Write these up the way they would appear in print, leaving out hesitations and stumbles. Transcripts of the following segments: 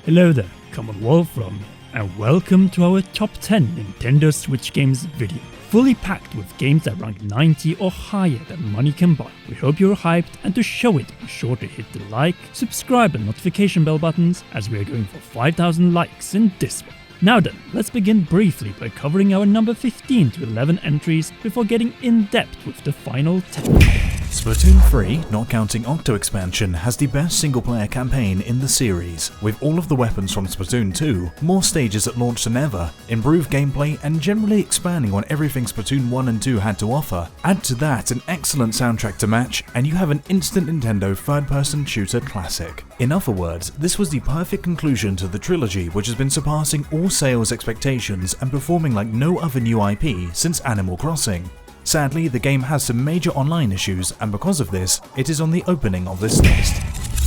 Hello there, Commonwealth from, and welcome to our top 10 Nintendo Switch games video. Fully packed with games that rank 90 or higher that money can buy. We hope you're hyped, and to show it, be sure to hit the like, subscribe and notification bell buttons as we are going for 5,000 likes in this one. Now then, let's begin briefly by covering our number 15 to 11 entries before getting in depth with the final 10. Splatoon 3, not counting Octo Expansion, has the best single-player campaign in the series, with all of the weapons from Splatoon 2, more stages at launch than ever, improved gameplay, and generally expanding on everything Splatoon 1 and 2 had to offer. Add to that an excellent soundtrack to match, and you have an instant Nintendo third-person shooter classic. In other words, this was the perfect conclusion to the trilogy, which has been surpassing all sales expectations and performing like no other new IP since Animal Crossing. Sadly, the game has some major online issues, and because of this, it is on the opening of this list.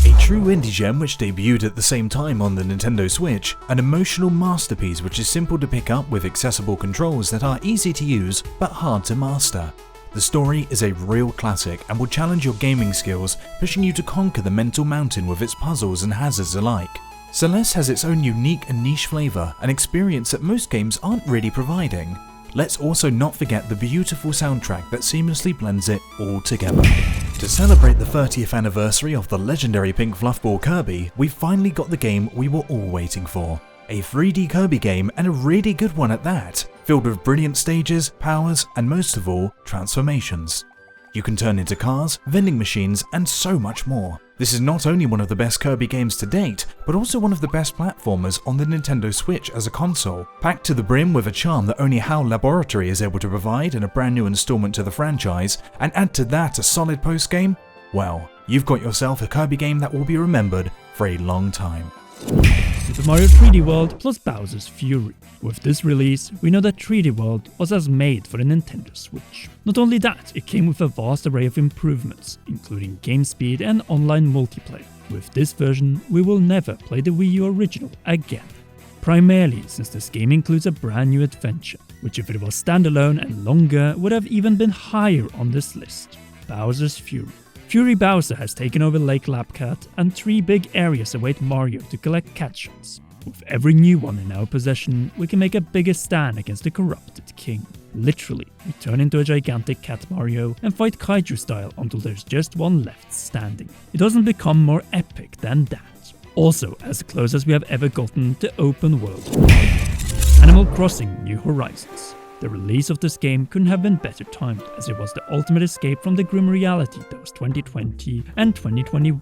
A true indie gem which debuted at the same time on the Nintendo Switch, an emotional masterpiece which is simple to pick up with accessible controls that are easy to use but hard to master. The story is a real classic and will challenge your gaming skills, pushing you to conquer the mental mountain with its puzzles and hazards alike. Celeste has its own unique and niche flavour, an experience that most games aren't really providing. Let's also not forget the beautiful soundtrack that seamlessly blends it all together. To celebrate the 30th anniversary of the legendary pink fluffball Kirby, we finally got the game we were all waiting for. A 3D Kirby game, and a really good one at that, filled with brilliant stages, powers, and most of all, transformations. You can turn into cars, vending machines, and so much more. This is not only one of the best Kirby games to date, but also one of the best platformers on the Nintendo Switch as a console, packed to the brim with a charm that only HAL Laboratory is able to provide in a brand new installment to the franchise, and add to that a solid post-game? Well, you've got yourself a Kirby game that will be remembered for a long time. Super Mario 3D World plus Bowser's Fury. With this release, we know that 3D World was as made for the Nintendo Switch. Not only that, it came with a vast array of improvements, including game speed and online multiplayer. With this version, we will never play the Wii U original again. Primarily since this game includes a brand new adventure, which if it was standalone and longer would have even been higher on this list. Bowser's Fury. Fury Bowser has taken over Lake Lapcat, and 3 big areas await Mario to collect cat shots. With every new one in our possession, we can make a bigger stand against the corrupted king. Literally, we turn into a gigantic cat Mario and fight kaiju style until there's just one left standing. It doesn't become more epic than that. Also, as close as we have ever gotten to open world Mario. Animal Crossing New Horizons. The release of this game couldn't have been better timed, as it was the ultimate escape from the grim reality that was 2020 and 2021,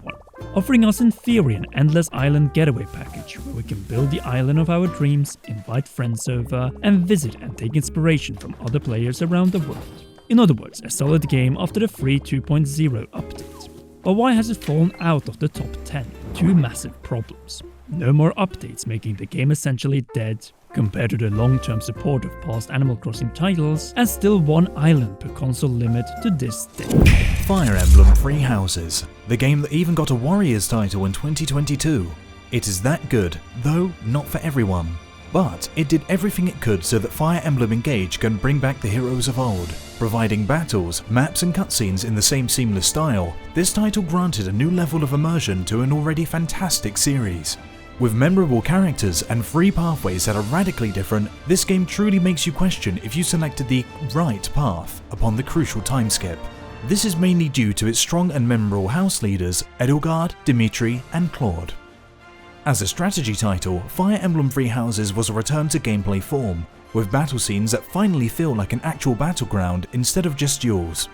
offering us in theory an endless island getaway package where we can build the island of our dreams, invite friends over, and visit and take inspiration from other players around the world. In other words, a solid game after the free 2.0 update. But why has it fallen out of the top 10? 2 massive problems. No more updates, making the game essentially dead, compared to the long-term support of past Animal Crossing titles, and still 1 island per console limit to this day. Fire Emblem Three Houses, the game that even got a Warriors title in 2022. It is that good, though not for everyone. But it did everything it could so that Fire Emblem Engage can bring back the heroes of old. Providing battles, maps and cutscenes in the same seamless style, this title granted a new level of immersion to an already fantastic series. With memorable characters and 3 pathways that are radically different, this game truly makes you question if you selected the right path upon the crucial time skip. This is mainly due to its strong and memorable house leaders, Edelgard, Dimitri and Claude. As a strategy title, Fire Emblem Three Houses was a return to gameplay form, with battle scenes that finally feel like an actual battleground instead of just duels.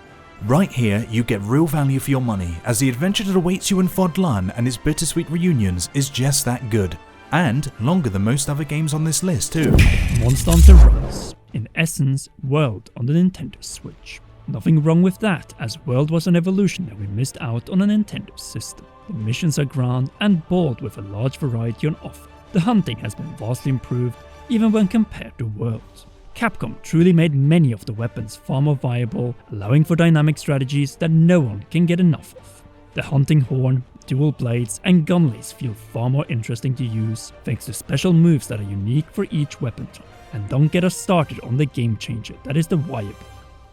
Right here, you get real value for your money, as the adventure that awaits you in Fodlan and its bittersweet reunions is just that good. And longer than most other games on this list too. Monster Hunter Rise. In essence, World on the Nintendo Switch. Nothing wrong with that, as World was an evolution that we missed out on a Nintendo system. The missions are grand and bold with a large variety on offer. The hunting has been vastly improved, even when compared to World. Capcom truly made many of the weapons far more viable, allowing for dynamic strategies that no one can get enough of. The hunting horn, dual blades and gunlays feel far more interesting to use, thanks to special moves that are unique for each weapon type. And don't get us started on the game changer that is the Wire.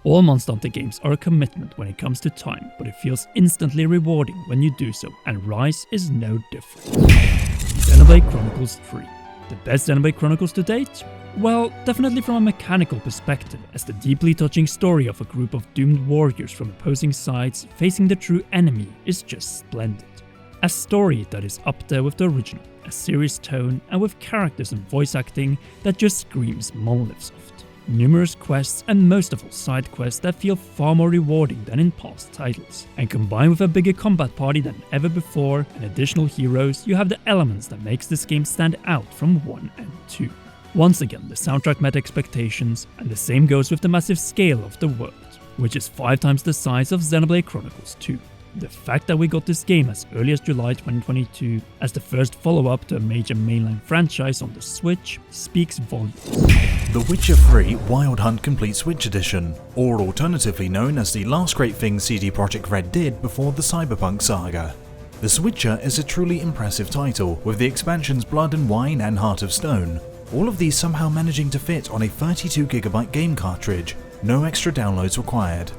All Monster Hunter games are a commitment when it comes to time, but it feels instantly rewarding when you do so, and Rise is no different. Xenoblade Chronicles 3. The best Xenoblade Chronicles to date? Well, definitely from a mechanical perspective, as the deeply touching story of a group of doomed warriors from opposing sides facing the true enemy is just splendid. A story that is up there with the original, a serious tone, and with characters and voice acting that just screams Monolith Soft. Numerous quests and most of all side quests that feel far more rewarding than in past titles. And combined with a bigger combat party than ever before and additional heroes, you have the elements that makes this game stand out from 1 and 2. Once again, the soundtrack met expectations, and the same goes with the massive scale of the world, which is 5 times the size of Xenoblade Chronicles 2. The fact that we got this game as early as July 2022, as the first follow-up to a major mainline franchise on the Switch, speaks volumes. The Witcher 3 Wild Hunt Complete Switch Edition, or alternatively known as the last great thing CD Projekt Red did before the Cyberpunk saga. The Switcher is a truly impressive title, with the expansions Blood and Wine and Heart of Stone, all of these somehow managing to fit on a 32GB game cartridge, no extra downloads required.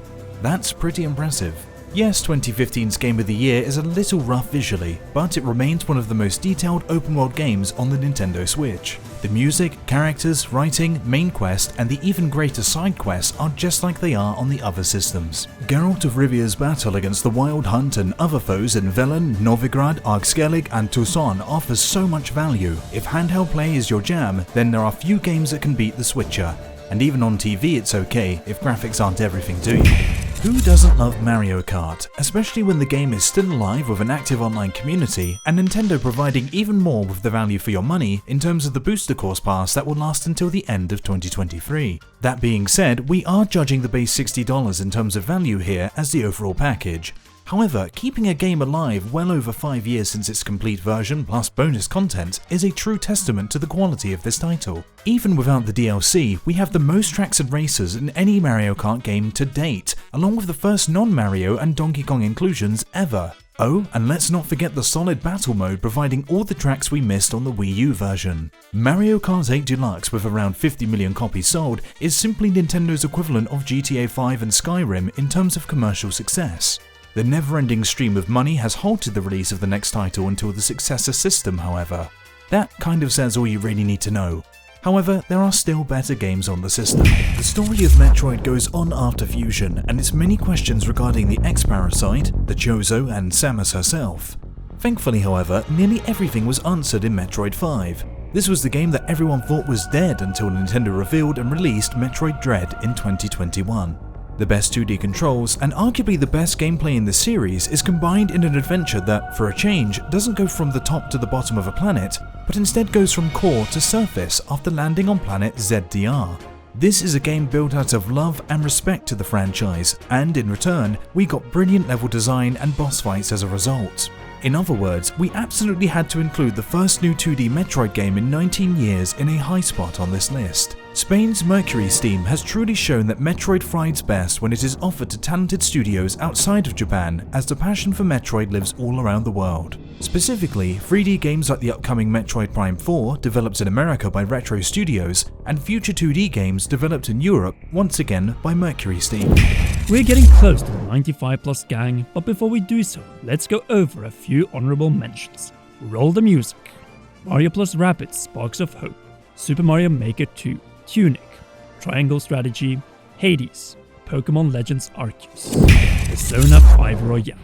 That's pretty impressive. Yes, 2015's Game of the Year is a little rough visually, but it remains one of the most detailed open-world games on the Nintendo Switch. The music, characters, writing, main quest, and the even greater side quests are just like they are on the other systems. Geralt of Rivia's battle against the Wild Hunt and other foes in Velen, Novigrad, Argskellig, and Toussaint offers so much value. If handheld play is your jam, then there are few games that can beat the Switcher. And even on TV it's okay if graphics aren't everything to you. Who doesn't love Mario Kart, especially when the game is still alive with an active online community and Nintendo providing even more with the value for your money in terms of the booster course pass that will last until the end of 2023. That being said, we are judging the base $60 in terms of value here as the overall package. However, keeping a game alive well over 5 years since its complete version plus bonus content is a true testament to the quality of this title. Even without the DLC, we have the most tracks and races in any Mario Kart game to date, along with the first non-Mario and Donkey Kong inclusions ever. Oh, and let's not forget the solid battle mode providing all the tracks we missed on the Wii U version. Mario Kart 8 Deluxe with around 50 million copies sold is simply Nintendo's equivalent of GTA 5 and Skyrim in terms of commercial success. The never-ending stream of money has halted the release of the next title until the successor system, however. That kind of says all you really need to know. However, there are still better games on the system. The story of Metroid goes on after Fusion, and its many questions regarding the X-Parasite, the Chozo, and Samus herself. Thankfully, however, nearly everything was answered in Metroid 5. This was the game that everyone thought was dead until Nintendo revealed and released Metroid Dread in 2021. The best 2D controls, and arguably the best gameplay in the series, is combined in an adventure that, for a change, doesn't go from the top to the bottom of a planet, but instead goes from core to surface after landing on planet ZDR. This is a game built out of love and respect to the franchise, and in return, we got brilliant level design and boss fights as a result. In other words, we absolutely had to include the first new 2D Metroid game in 19 years in a high spot on this list. Spain's Mercury Steam has truly shown that Metroid thrives best when it is offered to talented studios outside of Japan, as the passion for Metroid lives all around the world. Specifically, 3D games like the upcoming Metroid Prime 4, developed in America by Retro Studios, and future 2D games developed in Europe, once again by Mercury Steam. We're getting close to the 95+ gang, but before we do so, let's go over a few honorable mentions. Roll the music. Mario + Rabbids Sparks of Hope, Super Mario Maker 2, Tunic, Triangle Strategy, Hades, Pokémon Legends Arceus, Persona 5 Royale.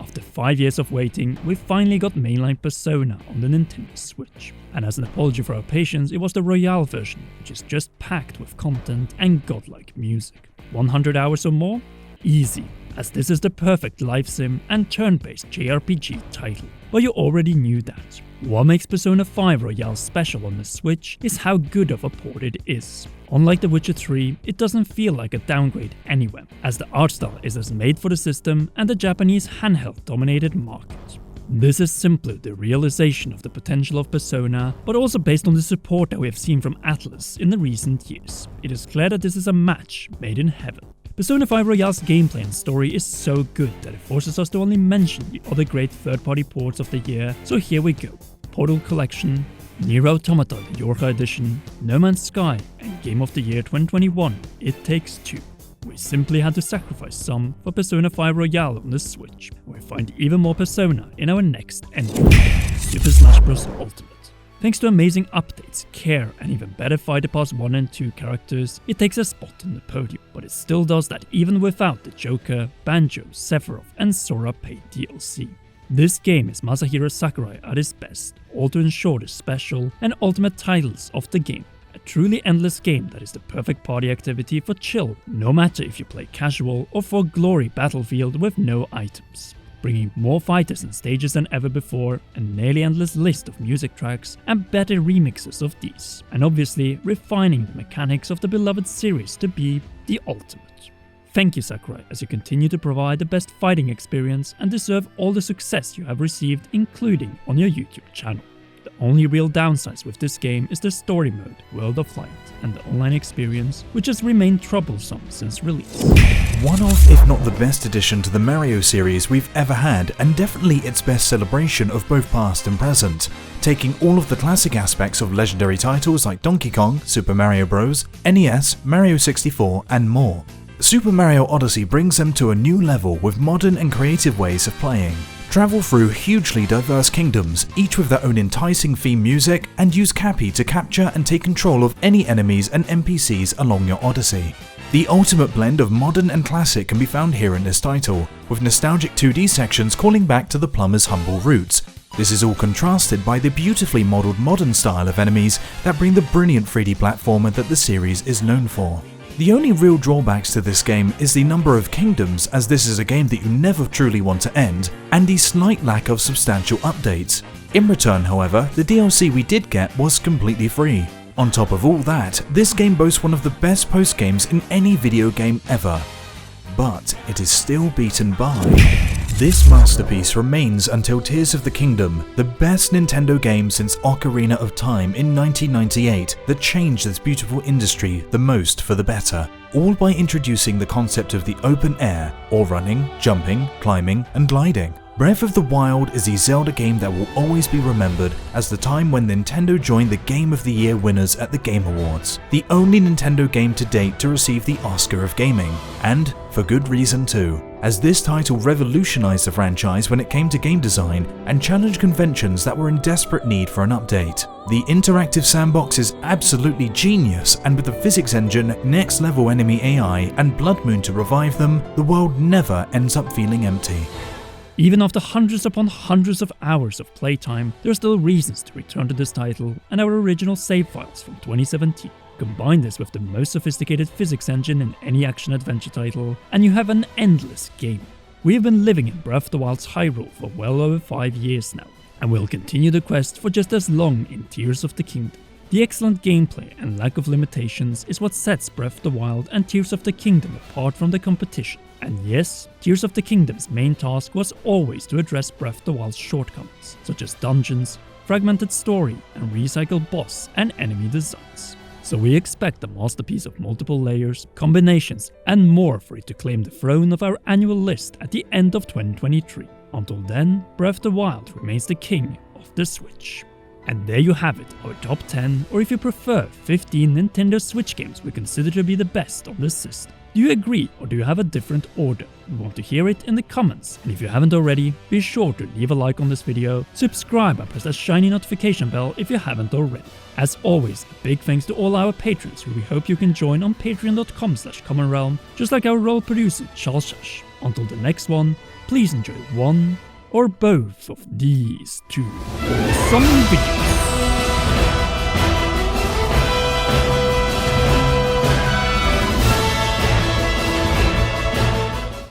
After 5 years of waiting, we finally got mainline Persona on the Nintendo Switch. And as an apology for our patience, it was the Royale version, which is just packed with content and godlike music. 100 hours or more? Easy, as this is the perfect live sim and turn-based JRPG title. But you already knew that. What makes Persona 5 Royale special on the Switch is how good of a port it is. Unlike The Witcher 3, it doesn't feel like a downgrade anywhere, as the art style is as made for the system and the Japanese handheld-dominated market. This is simply the realization of the potential of Persona, but also based on the support that we have seen from Atlus in the recent years. It is clear that this is a match made in heaven. Persona 5 Royale's gameplay and story is so good that it forces us to only mention the other great third-party ports of the year, so here we go. Portal Collection, Nier Automata the Yorha Edition, No Man's Sky, and Game of the Year 2021, It Takes Two. We simply had to sacrifice some for Persona 5 Royale on the Switch. We find even more Persona in our next entry, Super Smash Bros. Ultimate. Thanks to amazing updates, care, and even better Fighter Pass 1 and 2 characters, it takes a spot on the podium, but it still does that even without the Joker, Banjo, Sephiroth, and Sora paid DLC. This game is Masahiro Sakurai at his best, all to ensure the special and ultimate titles of the game. A truly endless game that is the perfect party activity for chill, no matter if you play casual or for glory battlefield with no items. Bringing more fighters and stages than ever before, a nearly endless list of music tracks and better remixes of these, and obviously refining the mechanics of the beloved series to be the ultimate. Thank you Sakurai, as you continue to provide the best fighting experience and deserve all the success you have received, including on your YouTube channel. The only real downsides with this game is the story mode, World of Light, and the online experience, which has remained troublesome since release. One of, if not the best addition to the Mario series we've ever had, and definitely its best celebration of both past and present, taking all of the classic aspects of legendary titles like Donkey Kong, Super Mario Bros., NES, Mario 64, and more. Super Mario Odyssey brings them to a new level with modern and creative ways of playing. Travel through hugely diverse kingdoms, each with their own enticing theme music, and use Cappy to capture and take control of any enemies and NPCs along your Odyssey. The ultimate blend of modern and classic can be found here in this title, with nostalgic 2D sections calling back to the plumber's humble roots. This is all contrasted by the beautifully modelled modern style of enemies that bring the brilliant 3D platformer that the series is known for. The only real drawbacks to this game is the number of kingdoms, as this is a game that you never truly want to end, and the slight lack of substantial updates. In return, however, the DLC we did get was completely free. On top of all that, this game boasts one of the best post-games in any video game ever. But it is still beaten by this masterpiece remains until Tears of the Kingdom, the best Nintendo game since Ocarina of Time in 1998 that changed this beautiful industry the most for the better, all by introducing the concept of the open air, or running, jumping, climbing, and gliding. Breath of the Wild is the Zelda game that will always be remembered as the time when Nintendo joined the Game of the Year winners at the Game Awards, the only Nintendo game to date to receive the Oscar of Gaming, and for good reason too, as this title revolutionized the franchise when it came to game design and challenged conventions that were in desperate need for an update. The interactive sandbox is absolutely genius, and with the physics engine, next level enemy AI, and Blood Moon to revive them, the world never ends up feeling empty. Even after hundreds upon hundreds of hours of playtime, there are still reasons to return to this title and our original save files from 2017. Combine this with the most sophisticated physics engine in any action-adventure title, and you have an endless game. We have been living in Breath of the Wild's Hyrule for well over 5 years now, and will continue the quest for just as long in Tears of the Kingdom. The excellent gameplay and lack of limitations is what sets Breath of the Wild and Tears of the Kingdom apart from the competition. And yes, Tears of the Kingdom's main task was always to address Breath of the Wild's shortcomings, such as dungeons, fragmented story, and recycled boss and enemy designs. So we expect a masterpiece of multiple layers, combinations, and more for it to claim the throne of our annual list at the end of 2023. Until then, Breath of the Wild remains the king of the Switch. And there you have it, our top 10, or if you prefer, 15 Nintendo Switch games we consider to be the best on this system. Do you agree, or do you have a different order? We want to hear it in the comments, and if you haven't already, be sure to leave a like on this video, subscribe and press that shiny notification bell if you haven't already. As always, a big thanks to all our patrons who we hope you can join on patreon.com/commonrealm, just like our role producer Charles Shash. Until the next one, please enjoy one or both of these two awesome videos.